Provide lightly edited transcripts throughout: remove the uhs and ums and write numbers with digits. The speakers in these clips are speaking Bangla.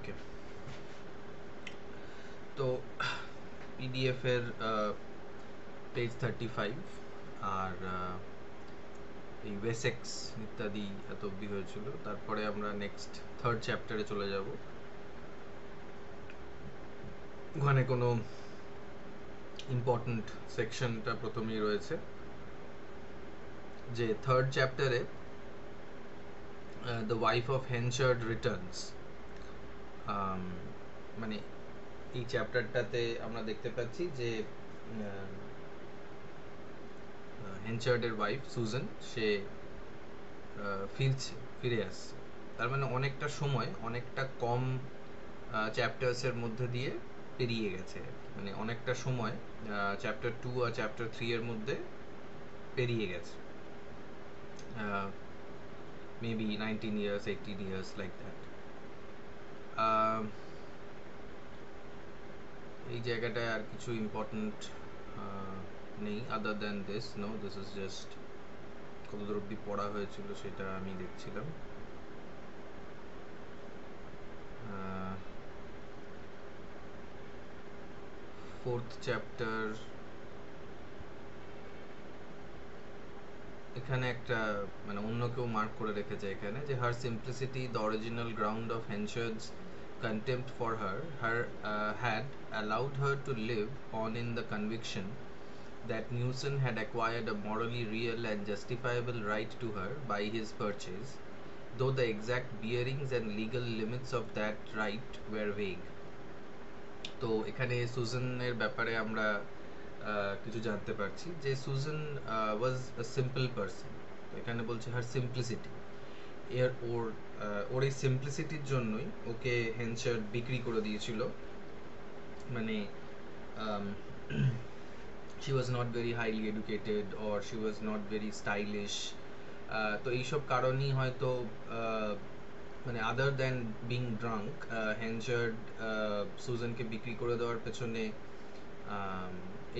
ওকে, তো পিডিএফ এর পেজ 35 আর এই ওয়েসেক্স ইত্যাদি এত অবধি হয়েছিল। তারপরে আমরা নেক্সট থার্ড চ্যাপ্টারে চলে যাব। ওখানে কোনো ইম্পর্ট্যান্ট সেকশনটা প্রথমেই রয়েছে, যে থার্ড চ্যাপ্টারে দ্য ওয়াইফ অফ হেনচার্ড রিটার্নস। মানে এই চ্যাপ্টারটাতে আমরা দেখতে পাচ্ছি যে হেনচার্ডের ওয়াইফ সুজান সে ফিরে আসছে। তার মানে অনেকটা সময়, অনেকটা কম চ্যাপ্টার্সের মধ্যে দিয়ে পেরিয়ে গেছে। মানে অনেকটা সময় চ্যাপ্টার 2 আর চ্যাপ্টার 3 এর মধ্যে পেরিয়ে গেছে, maybe 19 years 18 years like that. এই জায়গাটায় আর কিছু ইম্পর্টেন্ট নেই other than this. No, this is just কতদূর অব্দি পড়া হয়েছিল সেটা আমি দেখছিলাম। ফোর্থ চ্যাপ্টার, এখানে একটা মানে অন্য কেউ মার্ক করে রেখেছে এখানে যে her simplicity the original ground of Henchard's contempt for her had allowed her to live on in the conviction that Newson had acquired a morally real and justifiable right to her by his purchase, though the exact bearings and legal limits of that right were vague. তো এখানে সুজানের ব্যাপারে আমরা কিছু জানতে পারছি যে Susan was a simple person. এখানে বলছে হার সিম্পলিসিটি, ওর এই সিম্পলিসিটির জন্যই ওকে হেনচার্ড বিক্রি করে দিয়েছিল। মানে she was not very highly educated or she was not very stylish, তো এইসব কারণেই হয়তো মানে আদার দ্যান বিং ড্রাঙ্ক, হেনচার্ড সুজানকে বিক্রি করে দেওয়ার পেছনে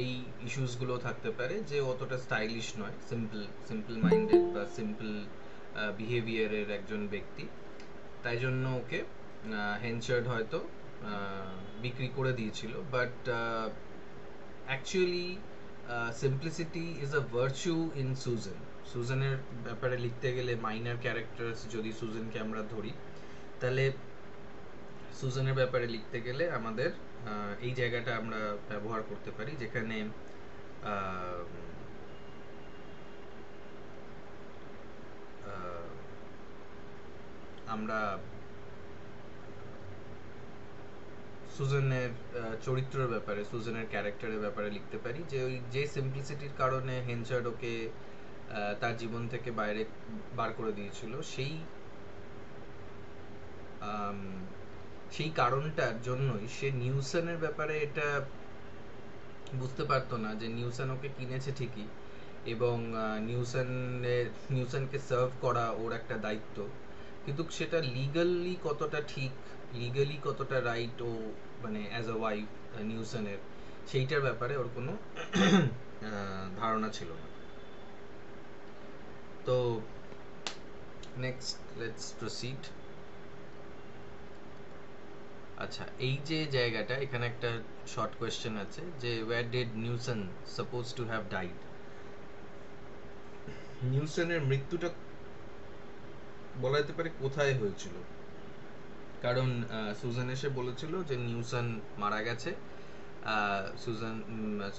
এই ইস্যুসগুলো থাকতে পারে যে অতটা স্টাইলিশ নয়, সিম্পল মাইন্ডেড বা সিম্পল বিহেভিয়ারের একজন ব্যক্তি। তাই জন্য ওকে হেনচার্ড হয়তো বিক্রি করে দিয়েছিল। But actually simplicity is a virtue in Susan. সুজানের ব্যাপারে লিখতে গেলে মাইনার ক্যারেক্টার্স যদি সুজানকে আমরা ধরি, তাহলে সুজানের ব্যাপারে লিখতে গেলে আমাদের এই জায়গাটা আমরা ব্যবহার করতে পারি, যেখানে আমরা সুজানের চরিত্রের ব্যাপারে, সুজানের ক্যারেক্টারের ব্যাপারে লিখতে পারি যে ওই যে সিম্পলিসিটির কারণে হেনচার্ড ওকে তার জীবন থেকে বাইরে বার করে দিয়েছিল, সেই কারণটার জন্যই সে নিউসনের ব্যাপারে এটা বুঝতে পারতো না যে নিউসন ওকে কিনেছে ঠিকই, এবং নিউসনকে সার্ভ করা ওর একটা দায়িত্ব, কিন্তু সেটা লিগালি কতটা ঠিক, লিগালি কতটা রাইট ও মানে অ্যাজ আ ওয়াইফ নিউসনের, সেইটার ব্যাপারে ওর কোনো ধারণা ছিল না। তো নেক্সট লেটস প্রসিড। আচ্ছা, এই যে জায়গাটা, এখানে একটা শর্ট কোয়েশ্চেন আছে যে where did Newson suppose to have died. নিউসনের মৃত্যুটা বলা যেতে পারে কোথায় হয়েছিল, কারণ সুজান এসে বলেছিল যে নিউসন মারা গেছে।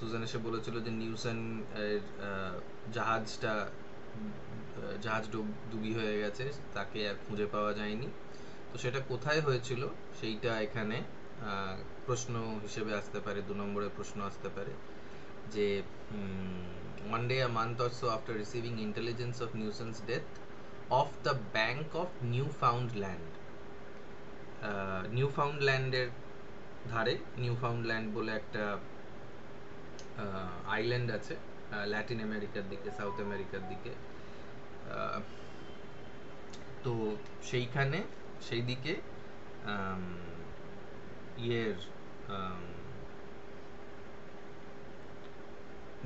সুজান এসে বলেছিল যে নিউসন এর জাহাজ ডুবি হয়ে গেছে, তাকে আর খুঁজে পাওয়া যায়নি। তো সেটা কোথায় হয়েছিল সেইটা এখানে প্রশ্ন হিসেবে আসতে পারে, 2 নম্বরের প্রশ্ন আসতে পারে যে one day a month or so after receiving intelligence of Newson's death off the bank of Newfoundland, নিউফাউন্ডল্যান্ডের ধারে, নিউফাউন্ডল্যান্ড বলে একটা আইল্যান্ড আছে ল্যাটিন আমেরিকার দিকে, সাউথ আমেরিকার দিকে। তো সেই দিকে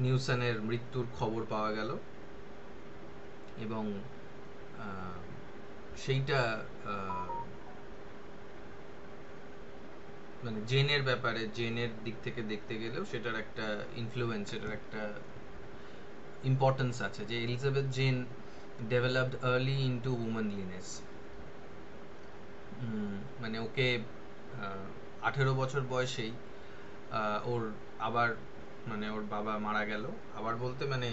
নিউসনের মৃত্যুর খবর পাওয়া গেল, এবং সেইটা মানে জেনের ব্যাপারে, জেনের দিক থেকে দেখতে গেলেও সেটার একটা ইনফ্লুয়েন্স, সেটার একটা ইম্পর্টেন্স আছে, যে Elizabeth Jane developed early into womanliness. মানে ওকে 18 বছর বয়সেই ওর আবার মানে ওর বাবা মারা গেল, আবার বলতে মানে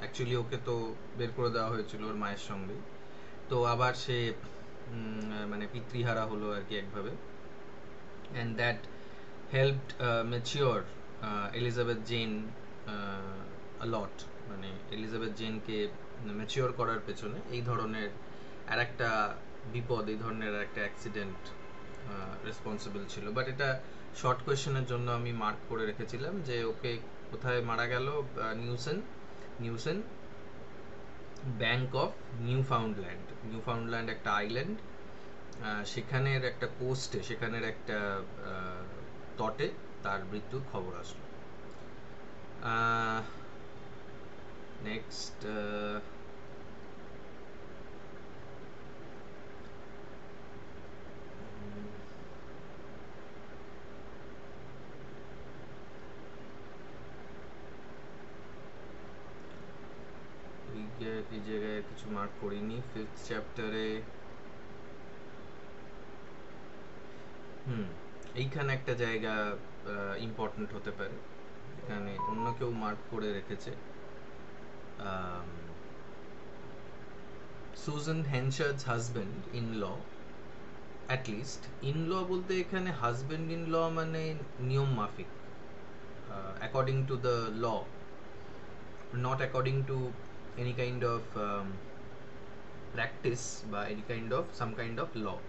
অ্যাকচুয়ালি ওকে তো বের করে দেওয়া হয়েছিল ওর মায়ের সঙ্গেই, তো আবার সে মানে পিতৃহারা হলো আর কি একভাবে। And that helped mature Elizabeth Jane lot. মানে এলিজাবেথ জেনকে ম্যাচিওর করার পেছনে এই ধরনের আর একটা বিপদ, এই ধরনের একটা অ্যাক্সিডেন্ট রেসপন্সিবল ছিল। বাট এটা শর্ট কোয়েশ্চেনের জন্য আমি মার্ক করে রেখেছিলাম যে ওকে কোথায় মারা গেল, নিউসেন ব্যাংক অফ নিউফাউন্ডল্যান্ড একটা আইল্যান্ড, সেখানের একটা কোস্টে, সেখানের একটা তটে তার মৃত্যুর খবর আসলো। নেক্সট এই জায়গায় কিছু মার্ক করিনি। 5th চ্যাপ্টারে এইখানে একটা জায়গা ইম্পর্টেন্ট হতে পারে, এখানে অন্য কেউ মার্ক করে রেখেছে। Susan Henchard's husband in law, at least in law বলতে এখানে হাজব্যান্ড ইন ল মানে নিয়ম মাফিক, according to the law, not according to any kind of practice বা any kind of some kind of law.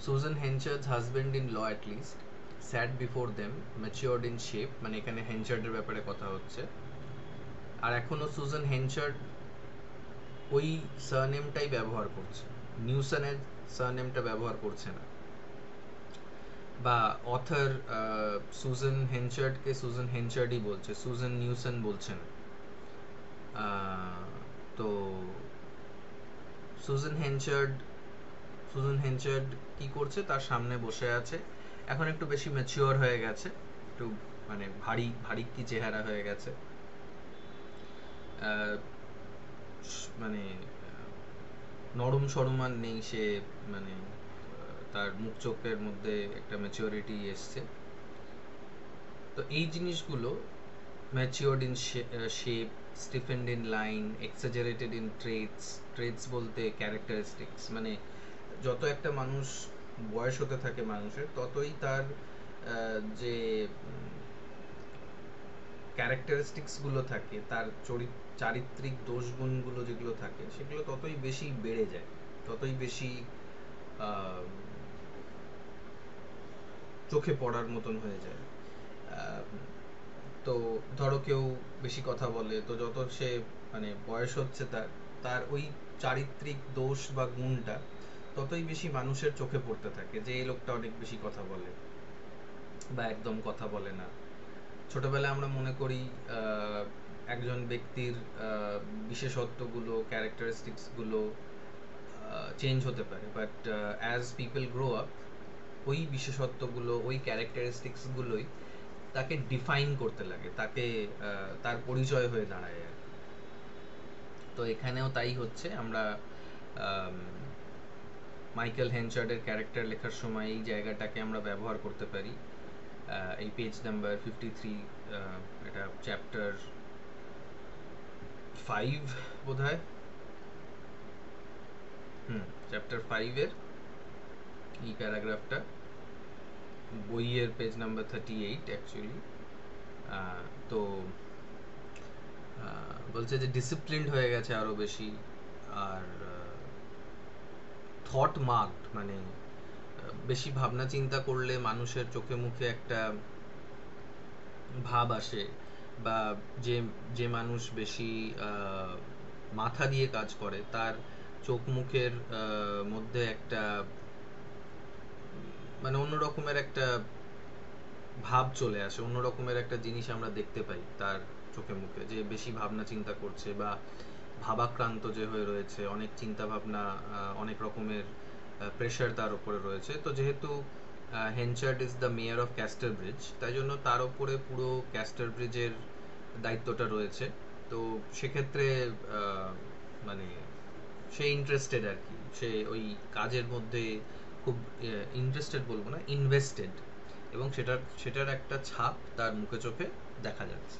Susan Henchard's husband-in-law at least sat before them, matured in shape, মানে এখানে হেনচার্ডের ব্যাপারে কথা হচ্ছে। আর এখনো সুজান হেনচার্ড ওই সারনেমটাই ব্যবহার করছে, নিউসনের সারনেমটা ব্যবহার করছে না। বা অথর সুজান হেনচার্ডকে সুজান হেনচার্ডই বলছে, সুজান নিউসন বলছে না। তো সুজান হেনচার্ড কি করছে, তার সামনে বসে আছে, এখন একটু বেশি ম্যাচিওর হয়ে গেছে, একটু মানে ভারী কি চেহারা হয়ে গেছে, মানে নরম সরম আর নেই সে, মানে তার মুখ চোখের মধ্যে একটা ম্যাচিওরিটি এসছে। তো এই জিনিসগুলো matured in shape, stiffened in line, exaggerated in traits বলতে characteristics, মানে যত একটা মানুষ বয়স হতে থাকে মানুষের, ততই তার যে ক্যারেক্টারিস্টিক্স গুলো থাকে, তার চারিত্রিক দোষগুণগুলো যেগুলো থাকে, সেগুলো ততই বেশি বেড়ে যায়, ততই বেশি চোখে পড়ার মতন হয়ে যায়। তো ধরো কেউ বেশি কথা বলে, তো যত সে মানে বয়স হচ্ছে তার ওই চারিত্রিক দোষ বা গুণটা ততই বেশি মানুষের চোখে পড়তে থাকে, যে এই লোকটা অনেক বেশি কথা বলে বা একদম কথা বলে না। ছোটবেলায় আমরা মনে করি একজন ব্যক্তির বিশেষত্বগুলো, ক্যারেক্টারিস্টিক্সগুলো চেঞ্জ হতে পারে, but as people grow up, ওই বিশেষত্বগুলো, ওই ক্যারেক্টারিস্টিক্সগুলোই তাকে ডিফাইন করতে লাগে, তাকে তার পরিচয় হয়ে দাঁড়ায় আর। তো এখানেও তাই হচ্ছে। আমরা মাইকেল হেনচার্ডের ক্যারেক্টার লেখার সময় এই জায়গাটাকে আমরা ব্যবহার করতে পারি। এই পেজ নাম্বার 53, এটা চ্যাপ্টার 5 বোধহয়, চ্যাপ্টার 5-এর এই প্যারাগ্রাফটা, বইয়ের পেজ নাম্বার 38 অ্যাকচুয়ালি। তো বলছে যে ডিসিপ্লিনড হয়ে গেছে আরো বেশি, আর থট মার্কড, মানে বেশি ভাবনা চিন্তা করলে মানুষের চোখে মুখে একটা ভাব আসে, বা যে মানুষ বেশি মাথা দিয়ে কাজ করে তার চোখ মুখের মধ্যে একটা মানে অন্য রকমের একটা ভাব চলে আসে, অন্য রকমের একটা জিনিস আমরা দেখতে পাই তার চোখে মুখে, যে বেশি ভাবনা চিন্তা করছে বা ভাবাক্রান্ত যে হয়ে রয়েছে, অনেক চিন্তা ভাবনা, অনেক রকমের প্রেশার তার উপরে রয়েছে। তো যেহেতু Henchard is the mayor of Casterbridge, তাই জন্য তার ওপরে পুরো ক্যাস্টার ব্রিজের দায়িত্বটা রয়েছে। তো সেক্ষেত্রে মানে সে ইন্টারেস্টেড আর কি, সে ওই কাজের মধ্যে খুব ইন্টারেস্টেড বলবো না, ইনভেস্টেড, এবং সেটার একটা ছাপ তার মুখে চোখে দেখা যাচ্ছে।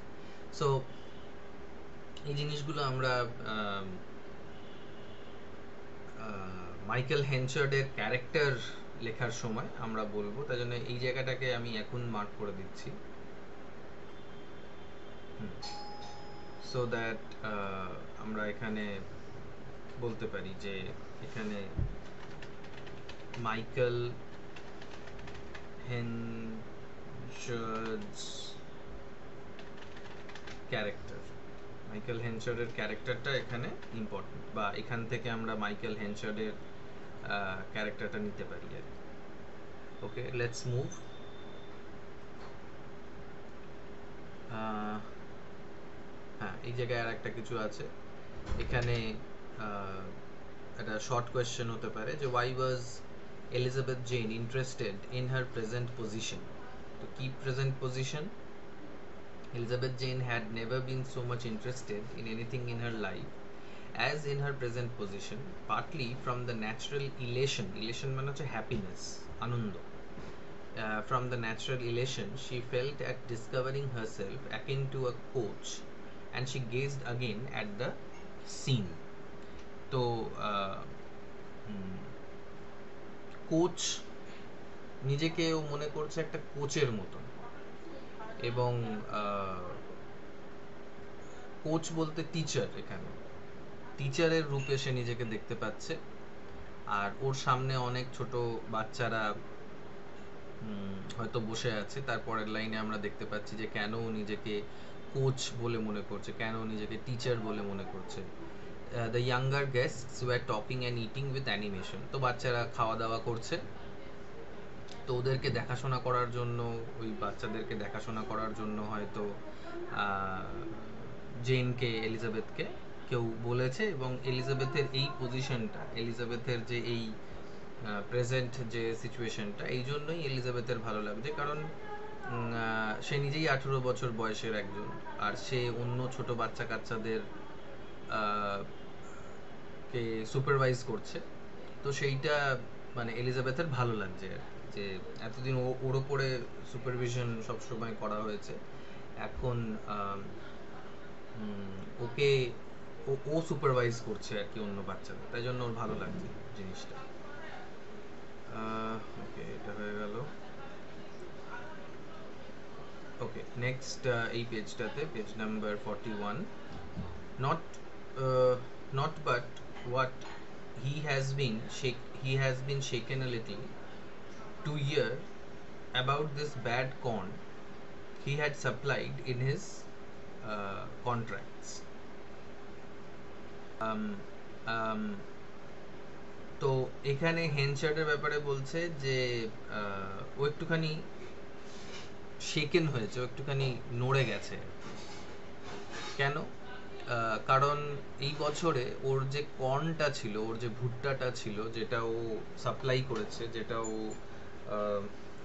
সো এই জিনিসগুলো আমরা মাইকেল হেনচার্ডের ক্যারেক্টার লেখার সময় আমরা বলবো, তাই জন্য এই জায়গাটাকে আমি এখন মার্ক করে দিচ্ছি, সো দ্যাট আমরা এখানে বলতে পারি যে এখানে মাইকেল হেনচার্ডস ক্যারেক্টার, মাইকেল হেনচার্ডের ক্যারেক্টারটা এখানে ইম্পর্টেন্ট, বা এখান থেকে আমরা মাইকেল হেনচার্ডের ক্যারেক্টারটা নিতে পারি আর কি। ওকে, লেটস মুভ। হ্যাঁ, এই জায়গায় আর একটা কিছু আছে, এখানে একটা শর্ট কোয়েশ্চেন হতে পারে যে why was Elizabeth Jane interested in her present position. তো কি present position? Elizabeth Jane had never been so much interested in anything in her life as in her present position, partly from the natural elation মানে হচ্ছে happiness, আনন্দ, from the natural elation she felt at discovering herself akin to a coach, and she gazed again at the scene. তো কোচ, নিজেকে ও মনে করছে একটা কোচের মতন, এবং কোচ বলতে টিচার, এখানে টিচারের রূপে সে নিজেকে দেখতে পাচ্ছে। আর ওর সামনে অনেক ছোট বাচ্চারা হয়তো বসে আছে। তারপরের লাইনে আমরা দেখতে পাচ্ছি যে কেন নিজেকে কোচ বলে মনে করছে, কেন নিজেকে টিচার বলে মনে করছে। The younger guests were talking and eating with animation. তো বাচ্চারা খাওয়া দাওয়া করছে, তো ওদেরকে দেখাশোনা করার জন্য, ওই বাচ্চাদেরকে দেখাশোনা করার জন্য হয়তো জেনকে, এলিজাবেথকে কেউ বলেছে, এবং এলিজাবেথের এই পজিশনটা, এলিজাবেথের যে এই প্রেজেন্ট যে সিচুয়েশনটা, এই জন্যই এলিজাবেথের ভালো লাগছে, কারণ সে নিজেই 18 বছর বয়সের একজন, আর সে অন্য ছোট বাচ্চা কাচ্চাদের কে সুপারভাইজ করছে। তো সেইটা মানে এলিজাবেথের ভালো লাগছে আর কি, যে এতদিন ওর ওপরে সুপারভিশন সবসময় করা হয়েছে, এখন ওকে ও সুপারভাইজ করছে আর কি অন্য বাচ্চাদের, তাই জন্য ওর ভালো লাগছে জিনিসটা। ওকে, এটা হয়ে গেল। ওকে, নেক্সট এই পেজটাতে, page number 41, not but what he has been shaken a little to hear about this bad corn he had supplied in his contracts. তো এখানে হেনচার্ডের ব্যাপারে বলছে যে ও একটুখানি শেকেন হয়েছে, ও একটুখানি নড়ে গেছে। কেন? কারণ এই বছরে ওর যে কর্নটা ছিল, ওর যে ভুট্টাটা ছিল, যেটা ও সাপ্লাই করেছে, যেটা ও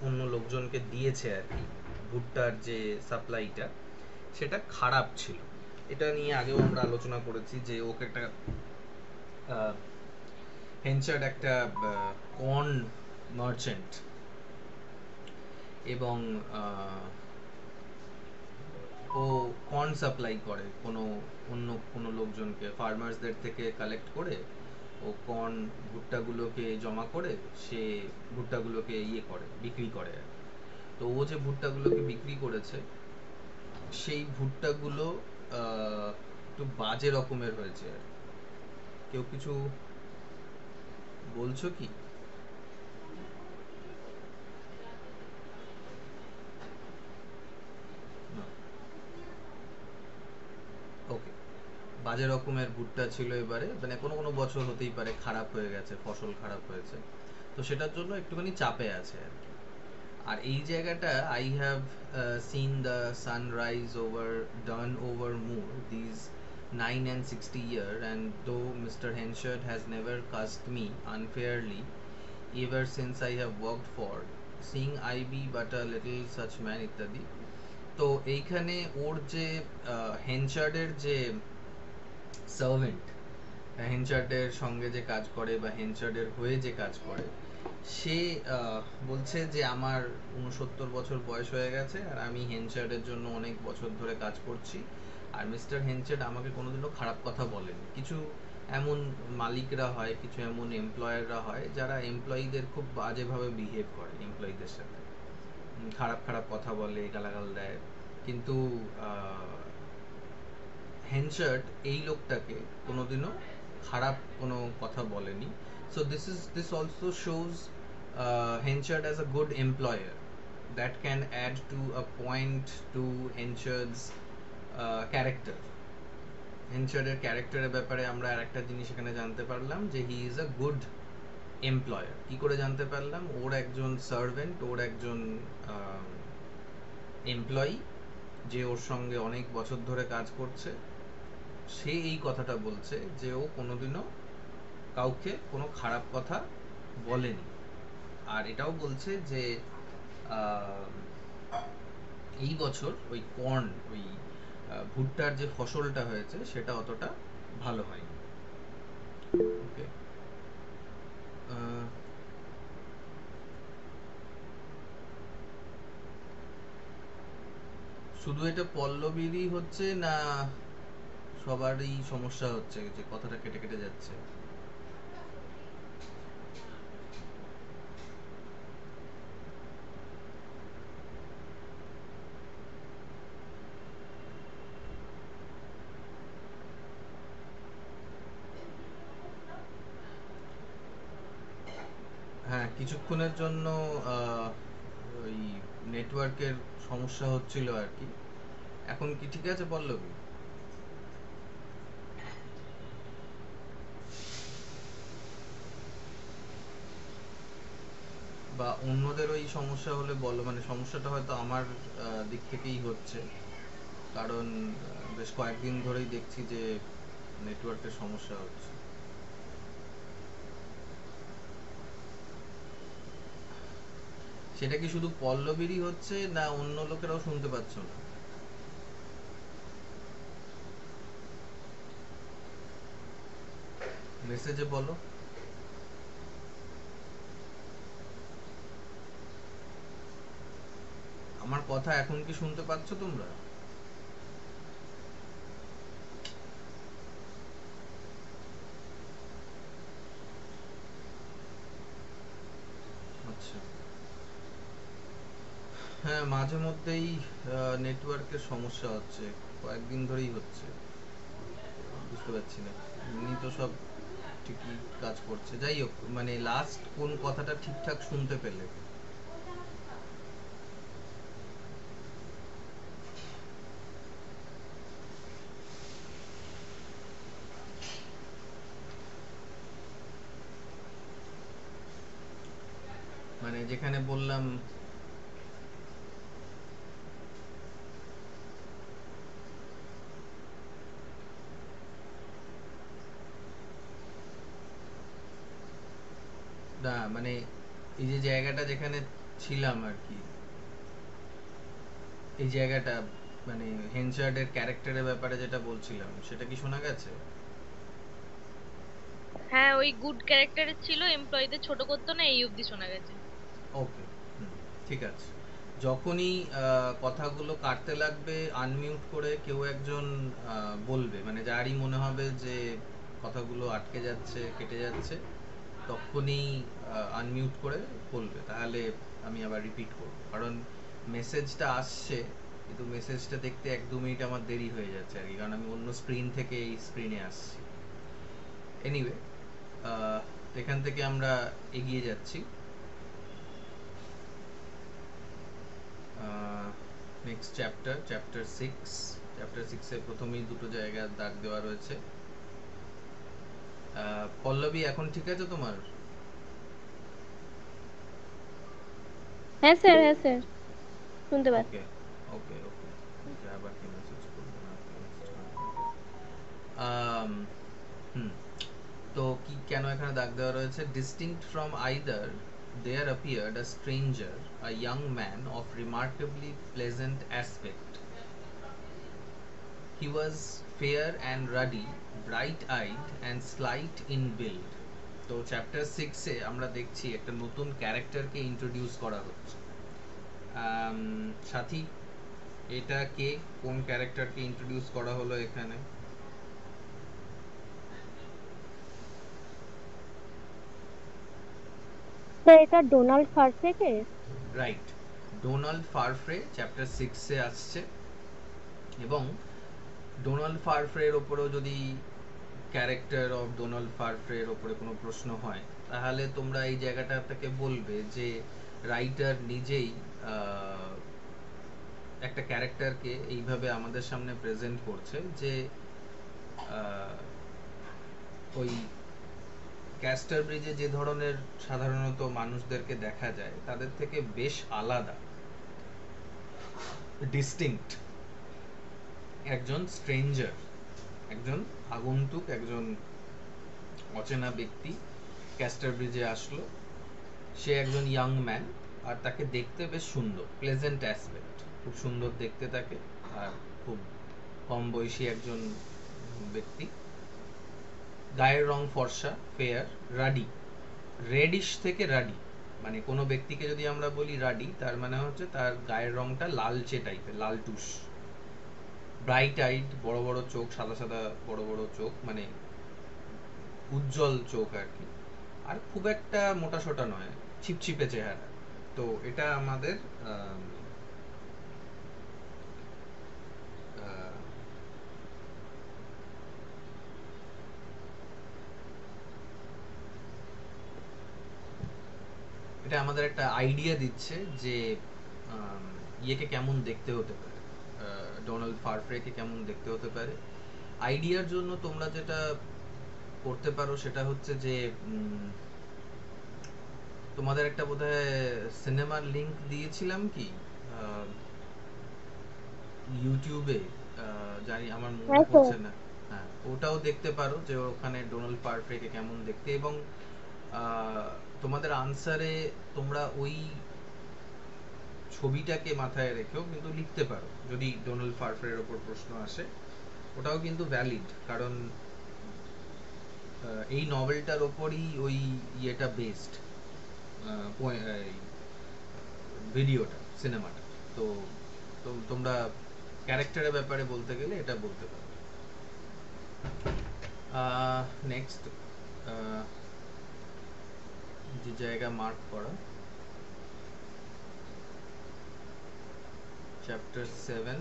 অন্য লোকজনকে দিয়েছে আর কি, ভুট্টার যে সাপ্লাইটা, সেটা খারাপ ছিল। এটা নিয়ে আগেও আমরা আলোচনা করেছি যে ওকে একটা হেনচার্ড একটা কর্ন মার্চেন্ট, এবং ও কর্ন সাপ্লাই করে অন্য কোনো লোকজনকে, ফার্মার্সদের থেকে কালেক্ট করে ও কর্ন ভুট্টাগুলোকে জমা করে সে ভুট্টাগুলোকে বিক্রি করে। তো ও যে ভুট্টাগুলোকে বিক্রি করেছে, সেই ভুট্টাগুলো একটু বাজে রকমের হয়েছে। কেউ কিছু বলছো কি? ওকে, বাজে রকমের ভুট্টা ছিল এবারে, মানে কোনো কোনো বছর হতেই পারে খারাপ হয়ে গেছে, ফসল খারাপ হয়েছে, তো সেটার জন্য একটুখানি চাপে আছে আর কি। আর এই জায়গাটা, I have seen the sunrise over done over moor this 9 and 60 year, and though Mr. Henshard has never cursed me unfairly ever since I have worked for sing I B but a little such man ইত্যাদি। তো এইখানে ওর যে হেনচার্ডের যে সার্ভেন্ট, হেনচার্ডের সঙ্গে যে কাজ করে বা হেনচার্ডের হয়ে যে কাজ করে, সে বলছে যে আমার 69 বছর বয়স হয়ে গেছে আর আমি হেনচার্ডের জন্য অনেক বছর ধরে কাজ করছি, আর মিস্টার হেনচার্ড আমাকে কোনোদিনও খারাপ কথা বলেনি। কিছু এমন মালিকরা হয়, কিছু এমন এমপ্লয়াররা হয় যারা এমপ্লয়ীদের খুব বাজেভাবে বিহেভ করে, এমপ্লয়ীদের সাথে খারাপ খারাপ কথা বলে, গালাগাল দেয়। কিন্তু হেনচার্ড এই লোকটাকে কোনোদিনও খারাপ কোনো কথা বলেনি। So this also shows Henchard as a good employer that can add to a point to Henchard's character. হেনচার্ডের ক্যারেক্টারের ব্যাপারে আমরা আরেকটা জিনিস এখানে জানতে পারলাম যে he is a good employer. কি করে জানতে পারলাম? ওর একজন সার্ভেন্ট, ওর একজন এমপ্লয়ি যে ওর সঙ্গে অনেক বছর ধরে কাজ করছে, সে এই কথাটা বলছে যে ও কোনোদিনও কাউকে কোনো খারাপ কথা বলেনি। আর এটাও বলছে যে এই বছর ওই কর্ন, ওই ভুট্টার যে ফসলটা হয়েছে সেটা অতটা ভালো হয়নি। ওকে, শুধু এটা পল্লবীরই হচ্ছে না সবারই সমস্যা হচ্ছে যে কথাটা কেটে কেটে যাচ্ছে? হ্যাঁ, কিছুক্ষণের জন্য ওই নেটওয়ার্কের সমস্যা হচ্ছিল আর কি। এখন কি ঠিক আছে পল্লবী? বা অন্যদের ওই সমস্যা হলে বলো, মানে সমস্যাটা হয়তো আমার দিক থেকেই হচ্ছে, কারণ বেশ কয়েকদিন ধরেই দেখছি যে নেটওয়ার্কের সমস্যা হচ্ছে। সেটা কি শুধু পল্লবীরই হচ্ছে না অন্য লোকেরাও শুনতে পাচ্ছ না? মেসেজে বলো। আমার কথা এখন কি শুনতে পাচ্ছ তোমরা? আচ্ছা, হ্যাঁ, মাঝে মধ্যেই নেটওয়ার্কের সমস্যা হচ্ছে, কয়েকদিন ধরেই হচ্ছে, বুঝতে পারছি না। এমনি তো সব ঠিকই কাজ করছে। যাই হোক, মানে লাস্ট কোন কথাটা ঠিকঠাক শুনতে পেলে? মানে যেখানে বললাম না, মানে এই যে জায়গাটা যেখানে ছিলাম আর কি, এই জায়গাটা মানে হেনচার্ডের ক্যারেক্টারের ব্যাপারে যেটা বলছিলাম সেটা কি শোনা গেছে? হ্যাঁ, ওই গুড ক্যারেক্টারের ছিল, এমপ্লয়ীদের ছোট করতো না, এই অবধি শোনা গেছে। ওকে, ঠিক আছে। যখনই কথাগুলো কাটতে লাগবে আনমিউট করে কেউ একজন বলবে, মানে যারই মনে হবে যে কথাগুলো আটকে যাচ্ছে, কেটে যাচ্ছে, তখনই আনমিউট করে বলবে, তাহলে আমি আবার রিপিট করব। কারণ মেসেজটা আসছে, কিন্তু মেসেজটা দেখতে 1-2 মিনিট আমার দেরি হয়ে যাচ্ছে আর কি, কারণ আমি অন্য স্ক্রিন থেকে এই স্ক্রিনে আসছি। এনিওয়ে, এখান থেকে আমরা এগিয়ে যাচ্ছি। Next chapter, chapter 6। চ্যাপ্টার 6-এ প্রথমেই দুটো জায়গায় দাগ দেওয়া রয়েছে। পল্লবী, এখন ঠিক আছে তোমার? হ্যাঁ স্যার, হ্যাঁ স্যার, শুনতে পাচ্ছি। ওকে, ওকে, ওকে, ওকে, আবার কি মেসেজ করবে না? হুম, তো কি কেন এখানে দাগ দেওয়া রয়েছে? Distinct from either there appeared a stranger, a young man of remarkably pleasant aspect. He was fair and ruddy, bright-eyed and slight in build. তো চ্যাপ্টার 6 এ আমরা দেখছি একটা নতুন ক্যারেক্টারকে ইন্ট্রোডিউস করা হচ্ছে। সাথী, এটা কে, কোন ক্যারেক্টারকে ইন্ট্রোডিউস করা হলো এখানে? স্যার এটা ডোনাল্ড ফারফেকে। রাইট, ডোনাল্ড ফারফ্রে চ্যাপ্টার 6 এ আসছে। এবং ডোনাল্ড ফারফ্রের ওপরেও যদি ক্যারেক্টার অফ ডোনাল্ড ফারফ্রের ওপরে কোনো প্রশ্ন হয়, তাহলে তোমরা এই জায়গাটা থেকে বলবে যে রাইটার নিজেই একটা ক্যারেক্টারকে এইভাবে আমাদের সামনে প্রেজেন্ট করছে যে ওই ক্যাস্টার ব্রিজে যে ধরনের সাধারণত মানুষদেরকে দেখা যায় তাদের থেকে বেশ আলাদা, ডিস্টিংক্ট একজন স্ট্রেঞ্জার, একজন আগন্তুক, একজন অচেনা ব্যক্তি ক্যাস্টার ব্রিজে আসলো। সে একজন ইয়াং ম্যান, আর তাকে দেখতে বেশ সুন্দর, প্লেজেন্ট অ্যাসপেক্ট, খুব সুন্দর দেখতে তাকে, আর খুব কম বয়সী একজন ব্যক্তি। গায়ের রং ফর্সা, ফেয়ার, রাডি, রেডিশ থেকে রাডি, মানে কোনো ব্যক্তিকে যদি আমরা বলি রাডি, তার মানে হচ্ছে তার গায়ের রংটা লালচে টাইপের, লাল টুস। ব্রাইট আইড, বড় বড় চোখ, সাদা সাদা বড় বড় চোখ, মানে উজ্জ্বল চোখ আর কি। আর খুব একটা মোটা সোটা নয়, ছিপছিপে চেহারা। তো এটা আমাদের এটা আমাদের একটা আইডিয়া দিচ্ছে যে ইয়েকে কেমন দেখতে হতে পারে, ডোনাল্ড ফারফ্রেকে কেমন দেখতে হতে পারে। আইডিয়ার জন্য তোমরা যেটা করতে পারো সেটা হচ্ছে যে তোমাদের একটা বোধহয় সিনেমার লিংক দিয়েছিলাম কি ইউটিউবে, জানি আমার মনে পড়ছে না। হ্যাঁ, ওটাও দেখতে পারো যে ওখানে ডোনাল্ড ফারফ্রেকে কেমন দেখতে, এবং তোমাদের আনসারে তোমরা ওই ছবিটাকে মাথায় রেখেও কিন্তু লিখতে পারো যদি ডোনাল্ড ফারফ্রের ওপর প্রশ্ন আসে। ওটাও কিন্তু ভ্যালিড, কারণ এই নভেলটার ওপরই ওই ইয়েটা বেসড, ভিডিওটা, সিনেমাটা। তো তোমরা ক্যারেক্টারের ব্যাপারে বলতে গেলে এটা বলতে পারো। নেক্সট যে জায়গা মার্ক করা, চ্যাপ্টার 7,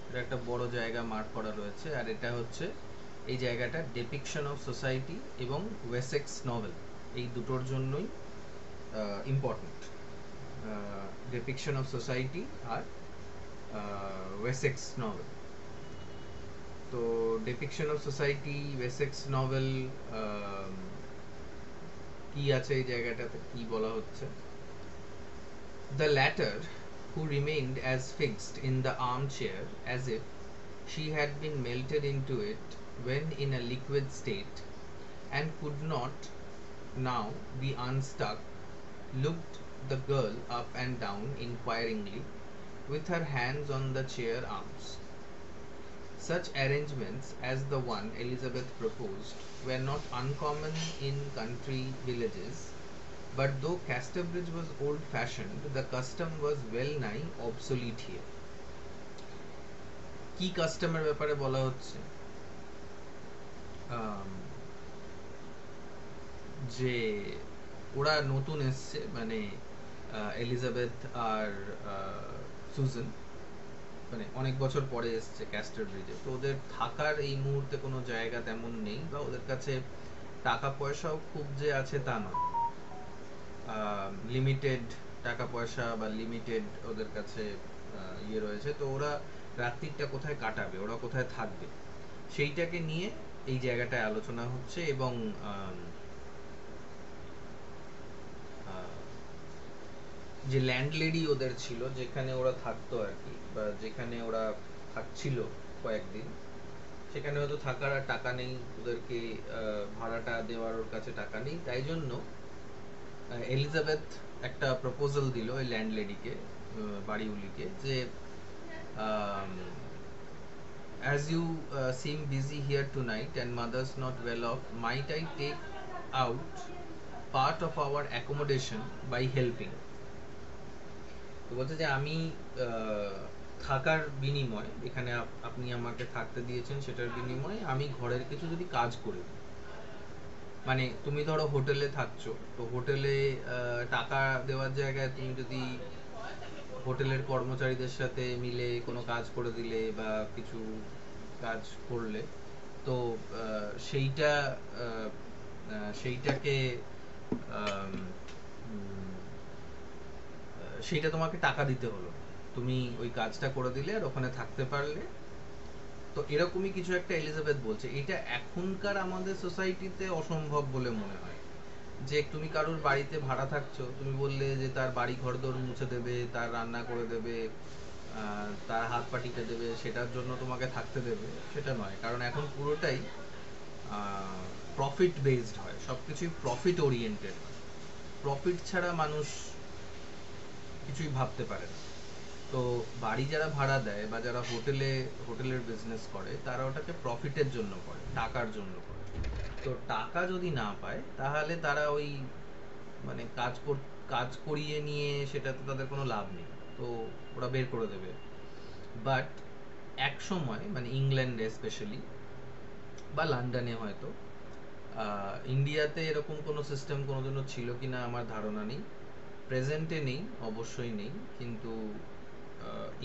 এটা একটা বড় জায়গা মার্ক করা রয়েছে, আর এটা হচ্ছে এই জায়গাটা ডেপিকশন অফ সোসাইটি এবং ওয়েসেক্স নভেল, এই দুটোর জন্যই ইম্পর্টেন্ট। ডেপিকশন অফ সোসাইটি আর ওয়েসেক্স নভেল। তো depiction of society, Wessex novel, কি আছে এই জায়গাটাতে, কি বলা হচ্ছে? The latter, who remained as fixed in the armchair as if she had been melted into it when in a liquid state, and could not now be unstuck, looked the girl up and down inquiringly, with her hands on the chair arms. Such arrangements as the one Elizabeth proposed were not uncommon in country villages, but though Casterbridge was old-fashioned, the custom was well-nigh obsolete here. কি কাস্টমের ব্যাপারে বলা হচ্ছে? যে ওরা নতুন এসছে, মানে এলিজাবেথ আর সুজান, মানে অনেক বছর পরে এসছে ক্যাস্টারব্রিজে। তো ওদের থাকার এই মুহূর্তে কোনো জায়গা তেমন নেই, বা ওদের কাছে টাকা পয়সাও খুব যে আছে তা নয়, লিমিটেড টাকা পয়সা বা লিমিটেড ওদের কাছে ইয়ে রয়েছে। তো ওরা রাত্রিটা কোথায় কাটাবে, ওরা কোথায় থাকবে, সেইটাকে নিয়ে এই জায়গাটায় আলোচনা হচ্ছে। এবং যে ল্যান্ডলেডি ওদের ছিল, যেখানে ওরা থাকতো আর কি, বা যেখানে ওরা থাকছিল কয়েকদিন, সেখানে হয়তো থাকার আর টাকা নেই, ওদেরকে ভাড়াটা দেওয়ার ওর কাছে টাকা নেই, তাই জন্য এলিজাবেথ একটা প্রপোজাল দিল ওই ল্যান্ডলেডিকে, বাড়িওয়ালিকে, যে as you seem busy here tonight and mother's not well off, might I take out part of our accommodation by helping? তো বলছে যে আমি থাকার বিনিময়, এখানে আপনি আমাকে থাকতে দিয়েছেন সেটার বিনিময়ে আমি ঘরের কিছু যদি কাজ করে দিই, মানে তুমি ধরো হোটেলে থাকছো, তো হোটেলে টাকা দেওয়ার জায়গায় তুমি যদি হোটেলের কর্মচারীদের সাথে মিলে কোনো কাজ করে দিলে বা কিছু কাজ করলে, তো সেইটা সেইটাকে সেইটা তোমাকে টাকা দিতে হলো, তুমি ওই কাজটা করে দিলে আর ওখানে থাকতে পারলে। তো এরকমই কিছু একটা এলিজাবেথ বলছে। এটা এখনকার আমাদের সোসাইটিতে অসম্ভব বলে মনে হয়, যে তুমি কারোর বাড়িতে ভাড়া থাকছো, তুমি বললে যে তার বাড়ি ঘরদোর মুছে দেবে, তার রান্না করে দেবে, তার হাত পা টিপে দেবে, সেটার জন্য তোমাকে থাকতে দেবে, সেটা নয়। কারণ এখন পুরোটাই প্রফিট বেসড হয়, সবকিছুই প্রফিট ওরিয়েন্টেড। প্রফিট ছাড়া মানুষ কিছুই ভাবতে পারে না। তো বাড়ি যারা ভাড়া দেয় বা যারা হোটেলের বিজনেস করে, তারা ওটাকে প্রফিটের জন্য করে, টাকার জন্য করে। তো টাকা যদি না পায় তাহলে তারা ওই মানে কাজ করিয়ে নিয়ে সেটাতে তাদের কোনো লাভ নেই, তো ওরা বের করে দেবে। বাট এক সময় মানে ইংল্যান্ডে স্পেশালি বা লন্ডনে হয়তো, ইন্ডিয়াতে এরকম কোনো সিস্টেম কোনোদিনও ছিল কিনা আমার ধারণা নেই, প্রেজেন্টে নেই, অবশ্যই নেই, কিন্তু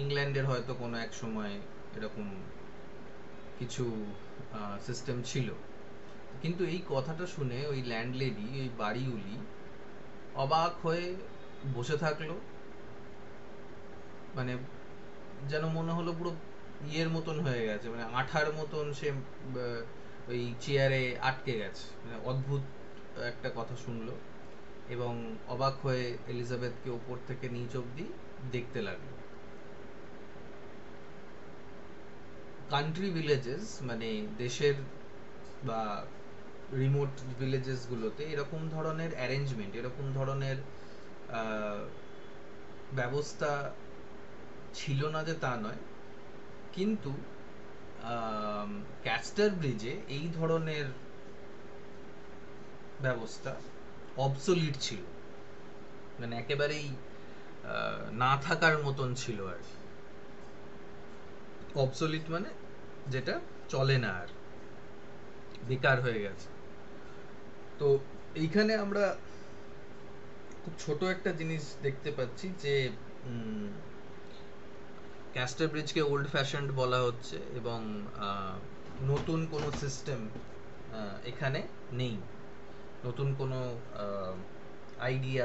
ইংল্যান্ডের হয়তো কোনো এক সময় এরকম কিছু সিস্টেম ছিল। কিন্তু এই কথাটা শুনে ওই ল্যান্ডলেডি, ওই বাড়িওয়ালি অবাক হয়ে বসে থাকলো, মানে যেন মনে হলো পুরো ইয়ের মতন হয়ে গেছে, মানে আঠার মতন সে ওই চেয়ারে আটকে গেছে, মানে অদ্ভুত একটা কথা শুনলো এবং অবাক হয়ে এলিজাবেথকে ওপর থেকে নিচ অব্দি দেখতে লাগলো। কান্ট্রি ভিলেজেস মানে দেশের বা রিমোট ভিলেজেস গুলোতে এরকম ধরনের অ্যারেঞ্জমেন্ট, এরকম ধরনের ব্যবস্থা ছিল না যে তা নয়, কিন্তু ক্যাস্টার ব্রিজে এই ধরনের ব্যবস্থা অবসোলিট ছিল, মানে একেবারেই না থাকার মতন ছিল আর কি। অবসোলিট মানে যেটা চলে না আর, বেকার হয়ে গেছে। তো এইখানে আমরা খুব ছোট একটা জিনিস দেখতে পাচ্ছি যে ক্যাস্টার ব্রিজকে ওল্ড ফ্যাশনড বলা হচ্ছে এবং নতুন কোনো সিস্টেম এখানে নেই, নতুন কোনো আইডিয়া,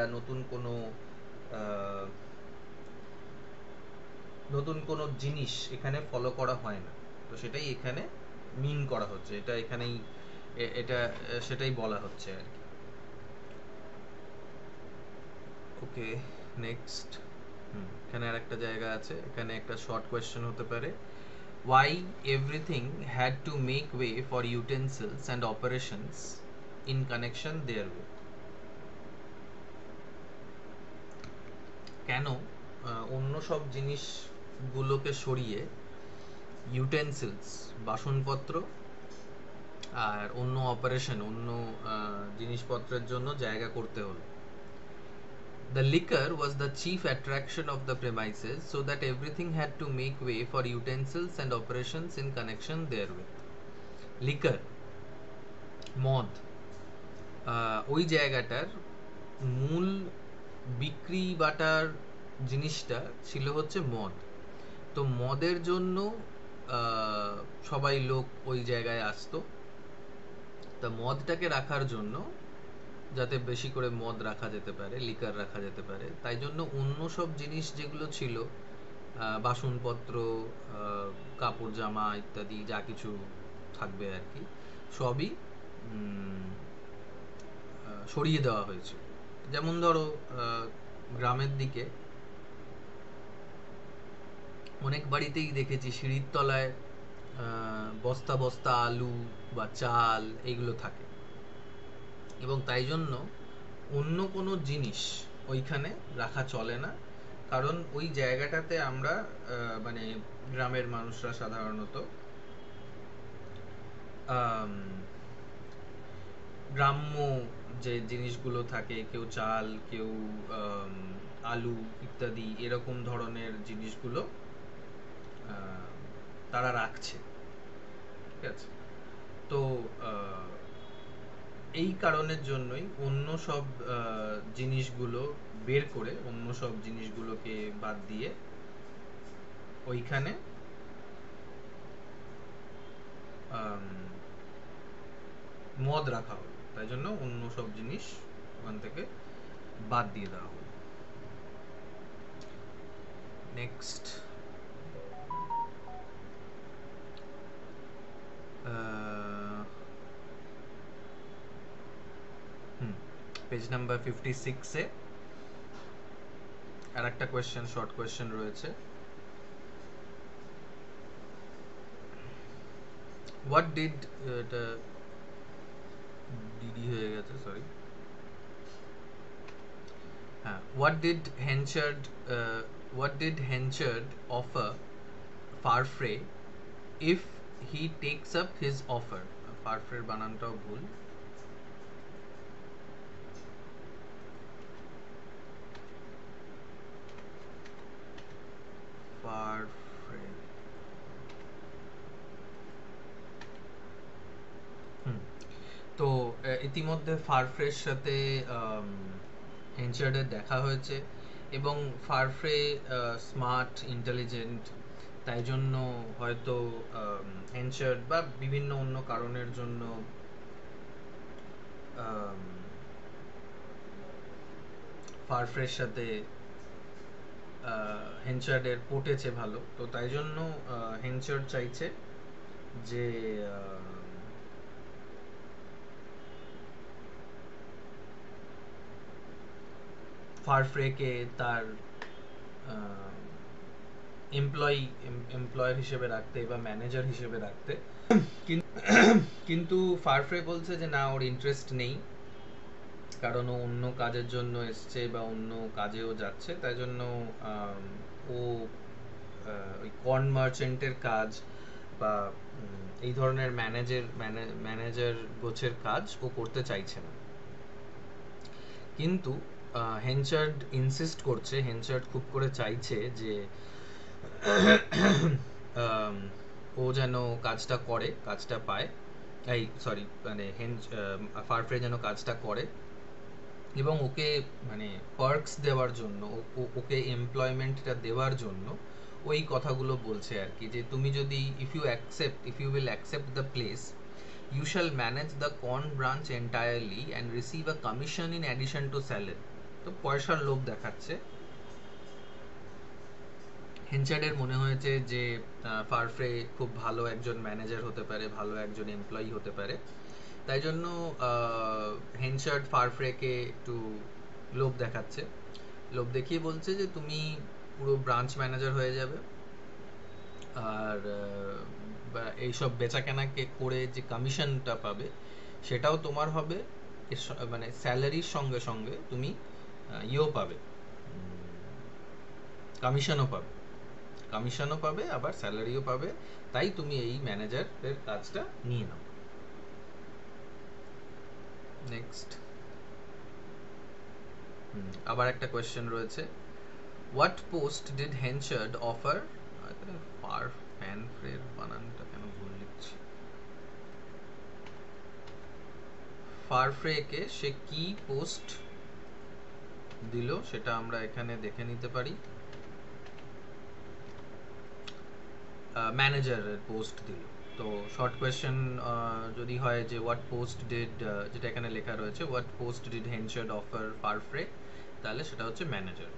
নতুন কোনো জিনিস এখানে ফলো করা হয় না। তো সেটাই এখানে মিন করা হচ্ছে, এটা এখানেই এটা সেটাই বলা হচ্ছে আর কি। ওকে, নেক্সট। এখানে আর একটা জায়গা আছে, এখানে একটা শর্ট কোয়েশ্চেন হতে পারে, why everything had to make way for utensils and operations in connection therewith? কেন অন্য সব জিনিসগুলোকে সরিয়ে ইউটেন্সিলস বাসনপত্র আর অন্য অপারেশন, অন্য জিনিসপত্রের জন্য জায়গা করতে হলো? The liquor was the chief attraction of the premises, so that everything had to make way for utensils and operations in connection therewith. Liquor, মদ, ওই জায়গাটার মূল বিক্রি বাটার জিনিসটা ছিল হচ্ছে মদ। তো মদের জন্য সবাই লোক ওই জায়গায় আসতো। তা মদটাকে রাখার জন্য, যাতে বেশি করে মদ রাখা যেতে পারে, লিকার রাখা যেতে পারে, তাই জন্য অন্য সব জিনিস যেগুলো ছিল, বাসনপত্র, কাপড় জামা ইত্যাদি যা কিছু থাকবে আর কি, সবই সরিয়ে দেওয়া হয়েছে। যেমন ধরো গ্রামের দিকে অনেক বাড়িতেই দেখেছি সিঁড়ির তলায় বস্তা বস্তা আলু বা চাল এইগুলো থাকে, এবং তাই জন্য অন্য কোনো জিনিস ওইখানে রাখা চলে না, কারণ ওই জায়গাটাতে আমরা মানে গ্রামের মানুষরা সাধারণত গ্রাম্য যে জিনিসগুলো থাকে, কেউ চাল, কেউ আলু ইত্যাদি এরকম ধরনের জিনিসগুলো তারা রাখছে, ঠিক আছে? তো এই কারণের জন্যই অন্য সব জিনিসগুলো বের করে, অন্য সব জিনিসগুলোকে বাদ দিয়ে ওইখানে মদ রাখা হলো, তাই জন্য অন্য সব জিনিস ওখান থেকে বাদ দিয়ে দেওয়া হলো। নেক্সট, পেজ নাম্বার 56 এ আর একটা কোয়েশ্চেন, শর্ট কোয়েশ্চেন রয়েছে। হোয়াট ডিড, এটা ডিডি হয়ে গেছে, সরি। হ্যাঁ, what did Henchard offer Farfrae if he takes up his offer? Farfrae বানানটাও ভুল। Farfrae, তো ইতিমধ্যে ফারফ্রের সাথে হেনচার্ডের দেখা হয়েছে, এবং ফারফ্রে স্মার্ট, ইন্টেলিজেন্ট, তাই জন্য হয়তো হেনচার্ড বা বিভিন্ন অন্য কারণের জন্য ফারফ্রের সাথে হেনচার্ডের পটেছে ভালো, তো তাই জন্য হেনচার্ড চাইছে যে ফারফ্রেকে তার এমপ্লয়ার হিসেবে রাখতে বা ম্যানেজার হিসেবে রাখতে, কিন্তু ফারফ্রে বলছে যে না, ওর ইন্টারেস্ট নেই, কারণ ও অন্য কাজের জন্য এসছে বা অন্য কাজেও যাচ্ছে, তাই জন্য ও ওই কর্ন মার্চেন্টের কাজ বা এই ধরনের ম্যানেজার গোছের কাজ ও করতে চাইছে না। কিন্তু হেনচার্ড ইনসিস্ট করছে, হেনচার্ড খুব করে চাইছে যে ও যেন কাজটা করে, কাজটা পায়, এই সরি মানে ফারফ্রে যেন কাজটা করে, এবং ওকে মানে পার্কস দেওয়ার জন্য, ওকে এমপ্লয়মেন্টটা দেওয়ার জন্য ওই কথাগুলো বলছে আর কি, যে তুমি যদি if you will accept the place, you shall manage the corn branch entirely and receive a commission in addition to salary. তো পয়সার লোভ দেখাচ্ছে। হেনচার্ডের মনে হয়েছে যে ফারফ্রে খুব ভালো একজন ম্যানেজার হতে পারে, ভালো একজন এমপ্লয়ি হতে পারে, তাই জন্য হেনচার্ড ফারফ্রেকে একটু লোভ দেখাচ্ছে, লোভ দেখিয়ে বলছে যে তুমি পুরো ব্রাঞ্চ ম্যানেজার হয়ে যাবে, আর এইসব বেচাকেনাকে করে যে কমিশনটা পাবে সেটাও তোমার হবে, মানে স্যালারির সঙ্গে সঙ্গে তুমি ইয়েও পাবে, কমিশনও পাবে আবার স্যালারিও পাবে, তাই তুমি এই ম্যানেজারের কাজটা নিয়ে নাও। নেক্সট, আবার একটা কোয়েশ্চেন রয়েছে, হোয়াট পোস্ট ডিড হেনচার্ড অফার, ফারফ্রের বানানটা কেন ভুল লিখছি, ফারফ্রেকে সে কি পোস্ট দিল সেটা আমরা এখানে দেখে নিতে পারি। ম্যানেজারের পোস্ট দিল, তো শর্ট কোয়েশ্চেন যদি হয় যে হোয়াট পোস্ট ডিড, যেটা এখানে লেখা রয়েছে হোয়াট পোস্ট ডিড হেনচার্ড অফার ফারফ্রে, তাহলে সেটা হচ্ছে ম্যানেজার।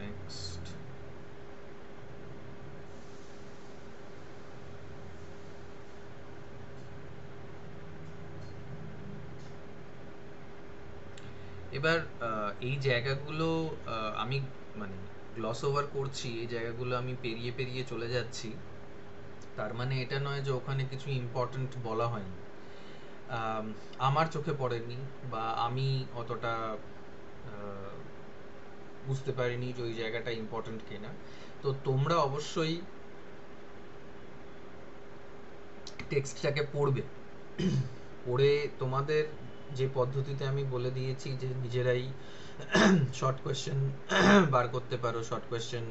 নেক্সট, এবার এই জায়গাগুলো আমি মানে গ্লস ওভার করছি, এই জায়গাগুলো আমি পেরিয়ে পেরিয়ে চলে যাচ্ছি, তার মানে এটা নয় যে ওখানে কিছু ইম্পর্ট্যান্ট বলা হয়নি, আমার চোখে পড়েনি বা আমি অতটা বুঝতে পারিনি যে ওই জায়গাটা ইম্পর্ট্যান্ট কিনা। তো তোমরা অবশ্যই টেক্সটটাকে পড়বে, পড়ে তোমাদের যে পদ্ধতিতে আমি বলে দিয়েছি যে নিজেরাই শর্ট কোয়েশ্চেন বার করতে পারো, শর্ট কোয়েশ্চেন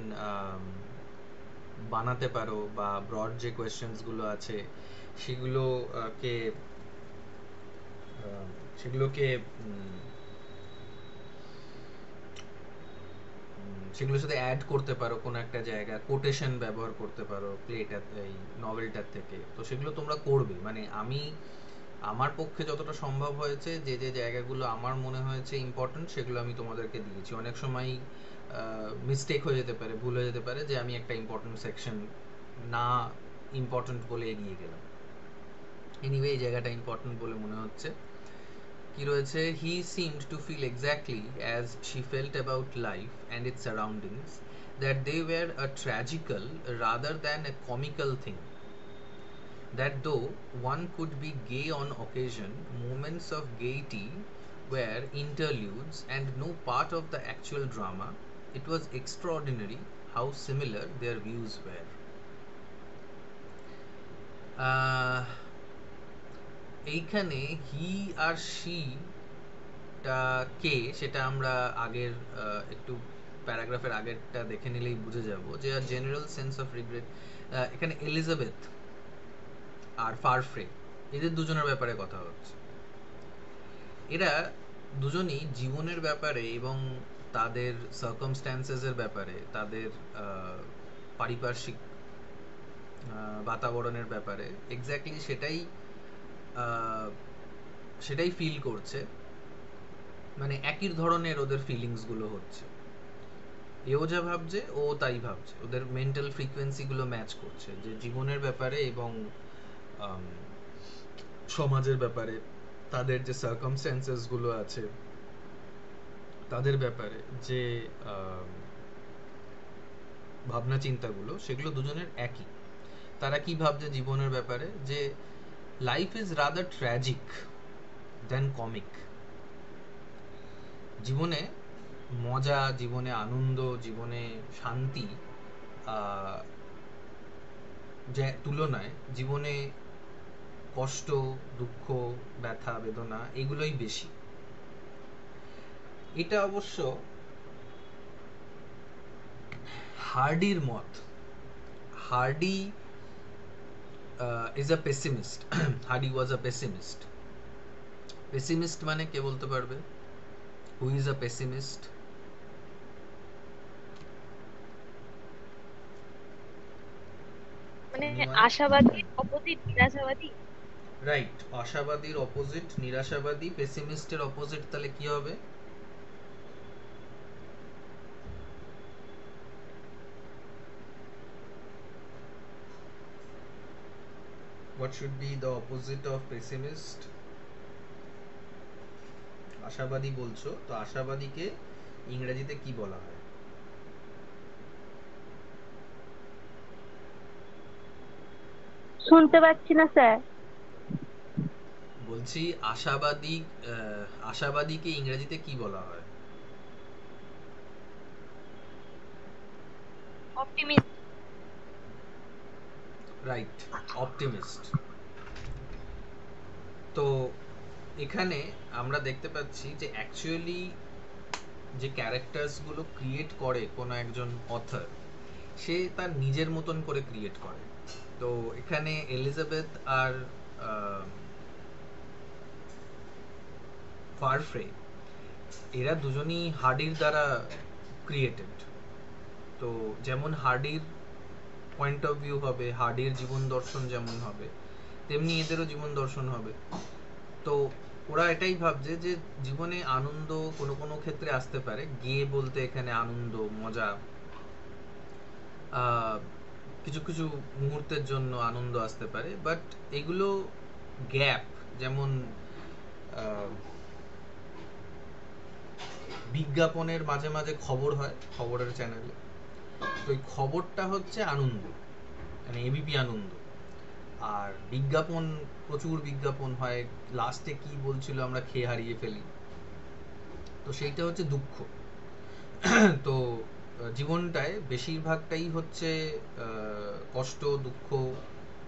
বানাতে পারো, বা ব্রড যে কোয়েশ্চেন্সগুলো আছে সেগুলো কে সেগুলোকে সেগুলোর সাথে অ্যাড করতে পারো, কোনো একটা জায়গা কোটেশন ব্যবহার করতে পারো প্লেটার এই নভেলটার থেকে। তো সেগুলো তোমরা করবে, মানে আমি আমার পক্ষে যতটা সম্ভব হয়েছে যে যে জায়গাগুলো আমার মনে হয়েছে ইম্পর্ট্যান্ট সেগুলো আমি তোমাদেরকে দিয়েছি। অনেক সময় মিস্টেক হয়ে যেতে পারে, ভুল হয়ে যেতে পারে যে আমি একটা ইম্পর্ট্যান্ট সেকশন না ইম্পর্ট্যান্ট বলে এগিয়ে গেলাম। এনিওয়ে এই জায়গাটা ইম্পর্ট্যান্ট বলে মনে হচ্ছে। কি রয়েছে, he seemed to feel exactly as she felt about life and its surroundings, that they were a tragical rather than a comical thing, that though one could be gay on occasion, moments of gaiety were interludes and no part of the actual drama. It was extraordinary how similar their views were. এইখানে হি আর শি টা কে সেটা আমরা আগের একটু প্যারাগ্রাফের আগেরটা দেখে নিলেই বুঝে যাব যে জেনারেল সেন্স অফ রিগ্রেট। এখানে এলিজাবেথ আর ফারফ্রে এদের দুজনের ব্যাপারে কথা হচ্ছে। এরা দুজনই জীবনের ব্যাপারে এবং তাদের সার্কামস্ট্যান্সেসের ব্যাপারে, তাদের পারিপার্শ্বিক বাতাবরণের ব্যাপারে এক্স্যাক্টলি সেটাই ফিল করছে, মানে একই ধরনের ওদের ফিলিংসগুলো হচ্ছে। এও যা ভাবছে ও তাই ভাবছে, ওদের মেন্টাল ফ্রিকোয়েন্সিগুলো ম্যাচ করছে, যে জীবনের ব্যাপারে এবং সমাজের ব্যাপারে, তাদের যে সার্কামস্ট্যান্সেসগুলো আছে তাদের ব্যাপারে যে ভাবনা চিন্তাগুলো, সেগুলো দুজনের একই। তারা কি ভাবছে জীবনের ব্যাপারে, যে life is rather tragic then comic. জীবনে মজা, জীবনে আনন্দ, জীবনে শান্তি যে তুলনায় জীবনে কষ্ট, দুঃখ, ব্যথা, বেদনা এগুলোই বেশি। এটা অবশ্য হার্ডির মত। Hardy is a pessimist. Hardy was a pessimist. Pessimist মানে কে বলতে পারবে? Who is a pessimist? মানে আশাবাদী অপোজিট নিরাশাবাদী। রাইট, আশাবাদীর অপোজিট নিরাশাবাদী, পেসিমিস্টের অপোজিট তাহলে কি হবে? What should be the opposite of pessimist? আশাবাদী বলছো, তো আশাবাদীকে ইংরেজিতে কি বলা হয়? শুনতে পাচ্ছি না স্যার। বলছি আশাবাদীকে ইংরেজিতে কি বলা হয়? অপটিমিস্ট। Right, optimist. তো এখানে আমরা দেখতে পাচ্ছি যে অ্যাকচুয়ালি যে ক্যারেক্টার্সগুলো ক্রিয়েট করে কোনো একজন অথর, সে তার নিজের মতন করে ক্রিয়েট করে। তো এখানে এলিজাবেথ আর ফারফ্রে এরা দুজনই হার্ডির দ্বারা ক্রিয়েটেড। তো যেমন হার্ডির পয়েন্ট অফ ভিউ হবে, হার্ডির জীবন দর্শন যেমন হবে, তেমনি এদেরও জীবন দর্শন হবে। তো ওরা এটাই ভাবছে যে জীবনে আনন্দ কোনো কোনো ক্ষেত্রে আসতে পারে, গে বলতে এখানে আনন্দ, মজা, কিছু কিছু মুহূর্তের জন্য আনন্দ আসতে পারে, বাট এগুলো গ্যাপ। যেমন বিজ্ঞাপনের মাঝে মাঝে খবর হয় খবরের চ্যানেলে, তো এই খবরটা হচ্ছে আনন্দ, মানে এবিপি আনন্দ। আর বিজ্ঞাপন, প্রচুর বিজ্ঞাপন হয়, লাস্টে কি বলছিল আমরা খেয়ে হারিয়ে ফেলি, তো সেইটা হচ্ছে দুঃখ। তো জীবনটায় বেশিরভাগটাই হচ্ছে কষ্ট, দুঃখ,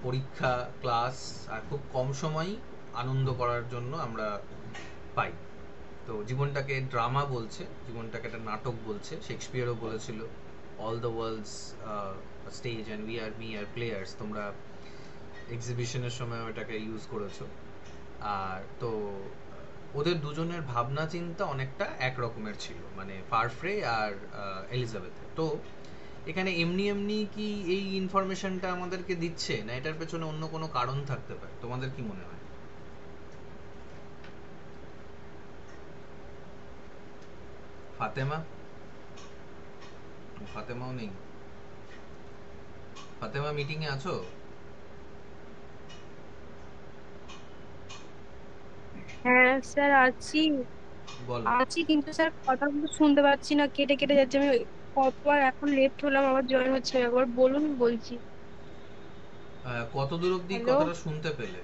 পরীক্ষা, ক্লাস, আর খুব কম সময়ই আনন্দ করার জন্য আমরা পাই। তো জীবনটাকে ড্রামা বলছে, জীবনটাকে একটা নাটক বলছে। শেক্সপিয়ারও বলেছিল all the world's stage and we are players. তোমরা এক্সিবিশনের সময় ওটাকে ইউজ করেছো। আর তো ওদের দুজনের ভাবনা চিন্তা অনেকটা এক রকমের ছিল, মানে ফারফ্রে আর এলিজাবেথের। তো এখানে এমনি এমনি কি এই ইনফরমেশনটা আমাদেরকে দিচ্ছে, না এটার পেছনে অন্য কোনো কারণ থাকতে পারে? তোমাদের কি মনে হয়? ফাতেমা? ফাতেমাও নেই। ফাতেমা মিটিং এ আছো? হ্যাঁ স্যার আছি। বলো। আছি কিন্তু স্যার কথাগুলো শুনতে পাচ্ছি না, কেটে কেটে যাচ্ছে। আমি কতবার এখন লেফট হলাম, আবার জয়েন হচ্ছে না। একবার বলুন, বলছি। কত দূর অবধি হ্যালো, কথাটা শুনতে পেলে?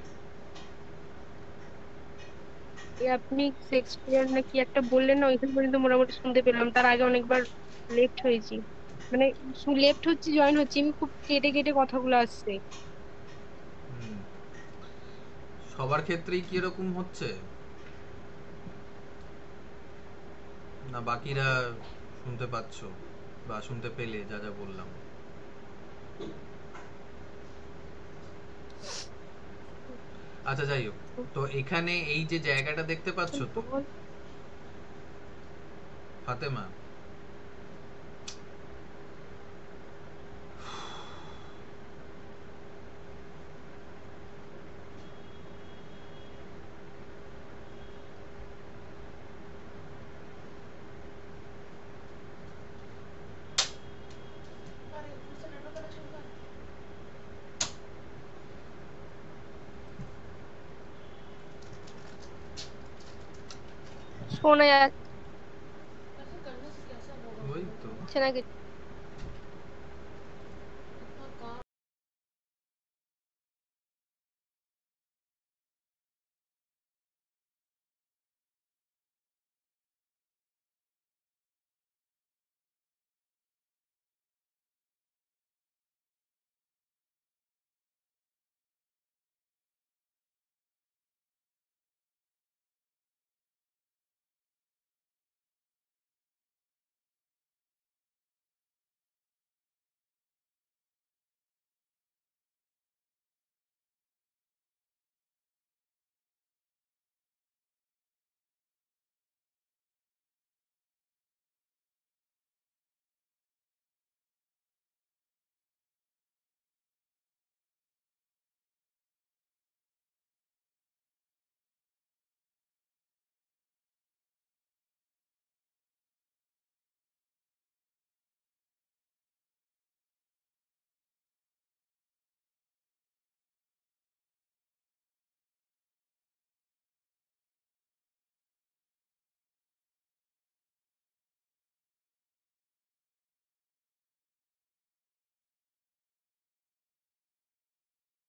এই আপনি শেক্সপিয়ার না কি একটা বললেন না, ওইখান পর্যন্ত মোটামুটি শুনতে পেলাম। তার আগে অনেকবার লেফট হয়েছি, মানে লেফট হচ্ছে, জয়েন হচ্ছে। আমি খুব কেটে কেটে কথাগুলো আসছে। হুম, সবার ক্ষেত্রেই কি এরকম হচ্ছে, না বাকিরা শুনতে পাচ্ছো বা শুনতে পেলে যা যা বললাম? আচ্ছা, যাই হোক। তো এখানে এই যে জায়গাটা দেখতে পাচ্ছ তো, ফাতেমা, শোনা ওই তো যাচ্ছে না কিছু।